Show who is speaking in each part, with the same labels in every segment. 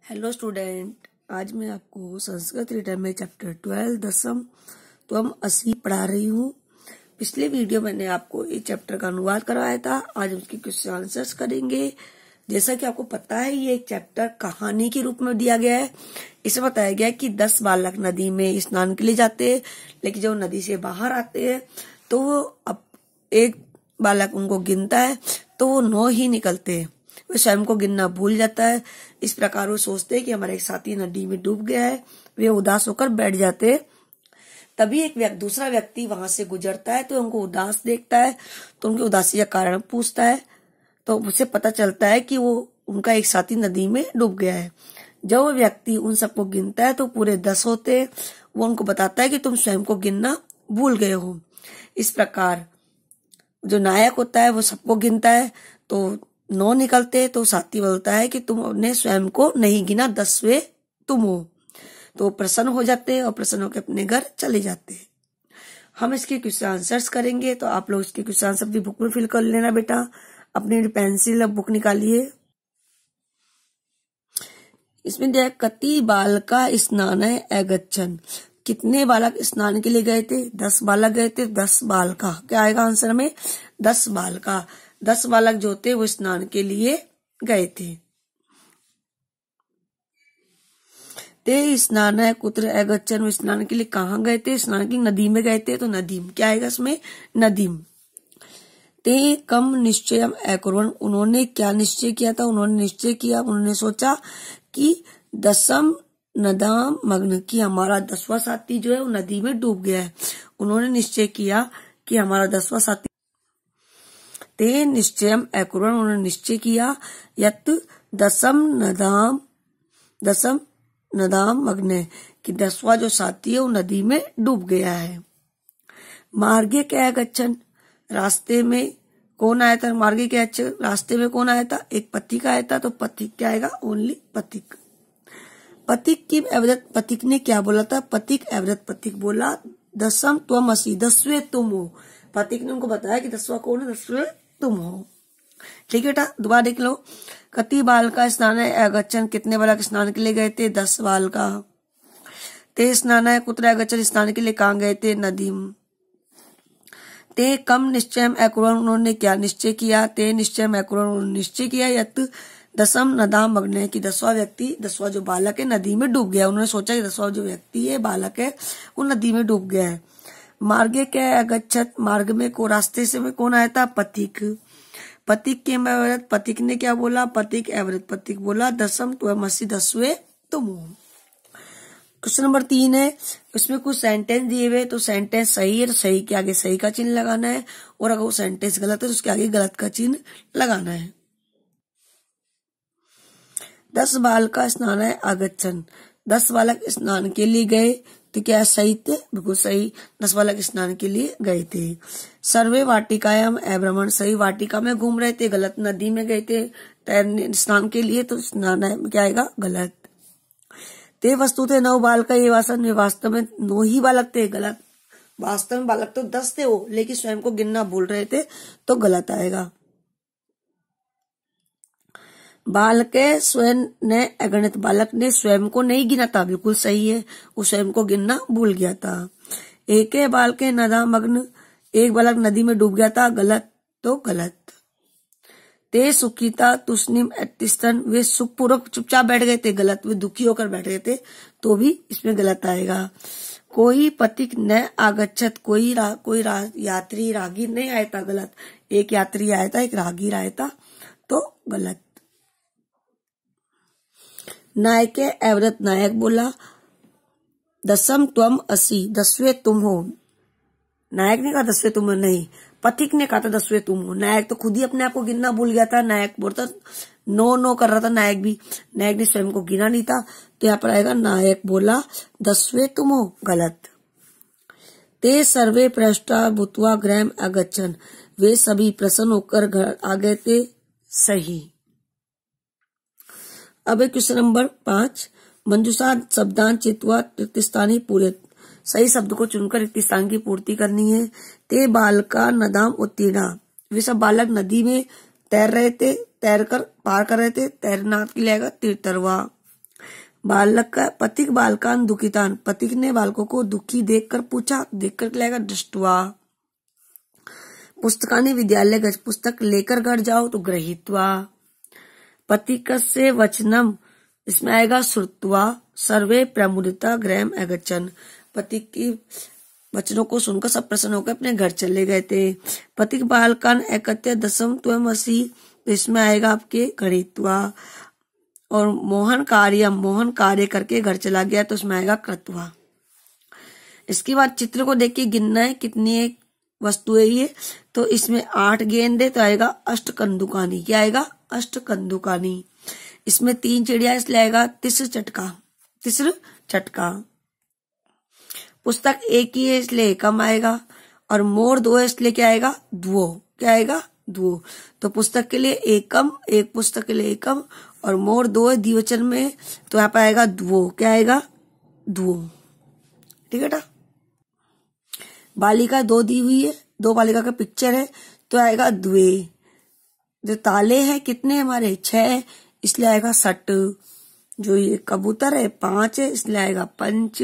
Speaker 1: Hello student, आज मैं आपको संस्कृत रीडर में चैप्टर 12 दसम त्वम असि पढ़ा रही हूँ। पिछले वीडियो मैंने आपको इस चैप्टर का अनुवाद करवाया था। आज उसके कुछ आंसर्स करेंगे। जैसा कि आपको पता है, ये एक चैप्टर कहानी के रूप में दिया गया है। इसे बताया गया है कि 10 बालक नदी में स्नान के लिए जाते हैं, लेकिन जब नदी से बाहर आते हैं तो वो अब एक बालक उनको गिनता है तो वो 9 ही निकलते हैं। वो स्वयं को गिनना भूल जाता है। इस प्रकार वो सोचते हैं कि हमारा एक साथी नदी में डूब गया है। वे उदास होकर बैठ जाते हैं। तभी एक दूसरा व्यक्ति वहां से गुजरता है तो उनको उदास देखता है, तो उनकी उदासी का कारण पूछता है। तो उसे पता चलता है कि वो उनका एक साथी नदी में डूब गया है। जब वो व्यक्ति उन सबको गिनता है तो पूरे 10 होते हैं। वो उनको बताता है कि तुम स्वयं को गिनना भूल गए हो। इस प्रकार जो नायक होता है वो सबको गिनता है, तो 9 निकलते। तो साथी बोलता है कि तुमने स्वयं को नहीं गिना, 10वें तुम हो। तो प्रसन्न हो जाते हैं और प्रसन्न होकर अपने घर चले जाते हैं। हम इसके क्वेश्चन आंसर्स करेंगे, तो आप लोग इसके क्वेश्चन आंसर अपनी बुक में फिल कर लेना बेटा। अपनी पेंसिल बुक निकालिए। इसमें दिया कति बालका स्नान है अगच्छन। कितने बालक स्नान के लिए गए थे? 10 बालक गए थे। 10 बालका क्या आएगा आंसर में? 10 बालका। 10 बालक जो थे वो स्नान के लिए गए थे। ते स्नान है कुत्र अगच्छन। वो स्नान के लिए कहाँ गए थे? स्नान की नदी में गए थे, तो नदीम क्या आएगा इसमें? नदीम। ते कम निश्चयम अकुर्वन्। उन्होंने क्या निश्चय किया था? उन्होंने निश्चय किया, उन्होंने सोचा कि दसम नदाम मग्न, की हमारा 10वां साथी जो है वो नदी में डूब गया है। उन्होंने निश्चय किया कि हमारा 10वां साथी। ते निश्चयम अकुर्वन्। उन्होंने निश्चय किया यत् दसम नदाम मग्न, कि 10वां जो साथी है वो नदी में डूब गया है। मार्गे क्या गच्छन। रास्ते में कौन आया था? मार्गे क्या रास्ते में कौन आया था? एक पथिक आया था। तो पथिक क्या आएगा? ओनली पथिक। पथिक की अवरत पथिक ने क्या बोला था? पथिक अवरत पथिक बोला दसम त्वम असि, 10वें तुम हो। पथिक ने उनको बताया कि 10वां कौन है? 10वें तुम हो। ठीक है बेटा, दोबारा देख लो। कति बालका स्नान है अगच्छन। कितने बालक स्नान के लिए गए थे? 10 बालका। ते स्नान है कुत्र अगच्छन। स्नान के लिए कहाँ गए थे? नदीम। ते कम निश्चय अकुर्वन्। उन्होंने क्या निश्चय किया? ते निश्चय अकुर्वन्। उन्होंने निश्चय किया यत् दसम नदाम मग्न है, कि 10वां व्यक्ति, 10वां जो बालक है नदी में डूब गया। उन्होंने सोचा कि 10वां जो व्यक्ति है बालक है वो नदी में डूब गया है। मार्गे क्या अगच्छत। मार्ग में को रास्ते से में कौन आया था? पथिक। पथिक के अवरत पथिक ने क्या बोला? पथिक अवरत पथिक बोला दसम त्वम असि, 10वें तुम हो। क्वेश्चन नंबर 3 है। इसमें कुछ सेंटेंस दिए हुए, तो सेंटेंस सही है तो सही के आगे सही का चिन्ह लगाना है, और अगर वो सेंटेंस गलत है तो उसके आगे गलत का चिन्ह लगाना है। 10 बालका स्नान है अगच्छन। 10 बालक स्नान के लिए गए, तो क्या सही थे? बिल्कुल सही। 10 बालक स्नान के लिए गए थे। सर्वे वाटिकायाम अभ्रमण। सही वाटिका में घूम रहे थे, गलत नदी में गए थे तैरने स्नान के लिए, तो स्नान है क्या आएगा? गलत। ते वस्तु थे 9 बालका ये वासन में। वास्तव में 9 ही बालक थे, गलत। वास्तव में बालक तो 10 थे वो, लेकिन स्वयं को गिनना भूल रहे थे, तो गलत आएगा। बालक स्वयं ने अगणित। बालक ने स्वयं को नहीं गिना था, बिल्कुल सही है। वो स्वयं को गिनना भूल गया था। एक बालक नदा मग्न। एक बालक नदी में डूब गया था, गलत, तो गलत। ते सुखिता तुष्णिम अतिष्ठन। वे सुखपूर्वक चुपचाप बैठ गए थे, गलत। वे दुखी होकर बैठ गए थे, तो भी इसमें गलत आएगा। कोई पथिक न आगच्छत। कोई यात्री रागीर नहीं आया था, गलत। एक यात्री आया था, एक रागीर आया था, तो गलत। नायक अवरत। नायक बोला दसम त्वम असि, 10वें तुम हो। नायक ने कहा 10वें तुम हो, नहीं, पथिक ने कहा था 10वें तुम हो। नायक तो खुद ही अपने आप को गिनना भूल गया था। नायक बोलता नो कर रहा था, नायक भी। नायक ने स्वयं को गिना नहीं था, तो यहाँ पर आएगा नायक बोला 10वें तुम हो, गलत। ते सर्वे पृष्ठा भूत्वा गृहम् अगच्छन्। वे सभी प्रसन्न होकर घर आ गए थे, सही। अब क्वेश्चन नंबर 5। मंजूषा शब्दान चित्वा रिक्तस्थानी पूरे। सही शब्द को चुनकर रिक्त स्थान की पूर्ति करनी है। ते बालका नदाम उत्तीर्णा। वे सब बालक नदी में तैर रहे थे, तैर कर पार कर रहे थे। तैरना के लिए आएगा तीर्थरवा। बालक का पथिक बालकान दुखितान, पथिक ने बालकों को दुखी देखकर पूछा, देखकर क्या आएगा दृष्ट्वा। पुस्तकानि विद्यालय गच्छ, पुस्तक लेकर घर जाओ तो गृहीत्वा। पथिकस्य वचनम, इसमें आएगा श्रुत्वा। सर्वे प्रमुदिता गृहम अगच्छन्, पथिक की वचनों को सुनकर सब प्रसन्न होकर अपने घर चले गए थे। पथिक बालकान एकत्य दशम त्वमसि, तो इसमें आएगा आपके गृहीत्वा। और मोहन कार्य करके घर चला गया, तो उसमें आएगा कृत्वा। इसके बाद चित्र को देख के गिनना है कितनी एक वस्तुएं ये, तो इसमें 8 गेंद है, तो आएगा अष्टकंदुकानी। क्या आएगा अष्टकंदुकानी। इसमें 3 चिड़िया, इसलिए आएगा तिस्र चटका। पुस्तक एक ही है इसलिए एकम आएगा, और मोर 2 है इसलिए क्या आएगा द्वो। क्या आएगा द्वो। तो पुस्तक के लिए एकम, एक पुस्तक के लिए एकम, और मोर 2 है द्विवचन में, तो यहाँ पे आएगा द्वो। क्या आएगा द्वो। ठीक है ना। बालिका 2 दी हुई है, 2 बालिका का पिक्चर है, तो आएगा द्वे। जो ताले हैं कितने हमारे 6, इसलिए आएगा सट। जो ये कबूतर है 5 है, इसलिए आएगा पंच।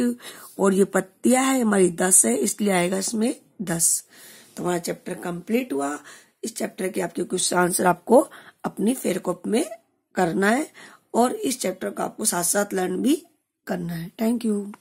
Speaker 1: और ये पत्तियां है हमारी 10 है, इसलिए आएगा इसमें 10। तो हमारा चैप्टर कंप्लीट हुआ। इस चैप्टर के आपके कुछ आंसर आपको अपनी फेयर कॉपी में करना है, और इस चैप्टर का आपको साथ साथ लर्न भी करना है। Thank you.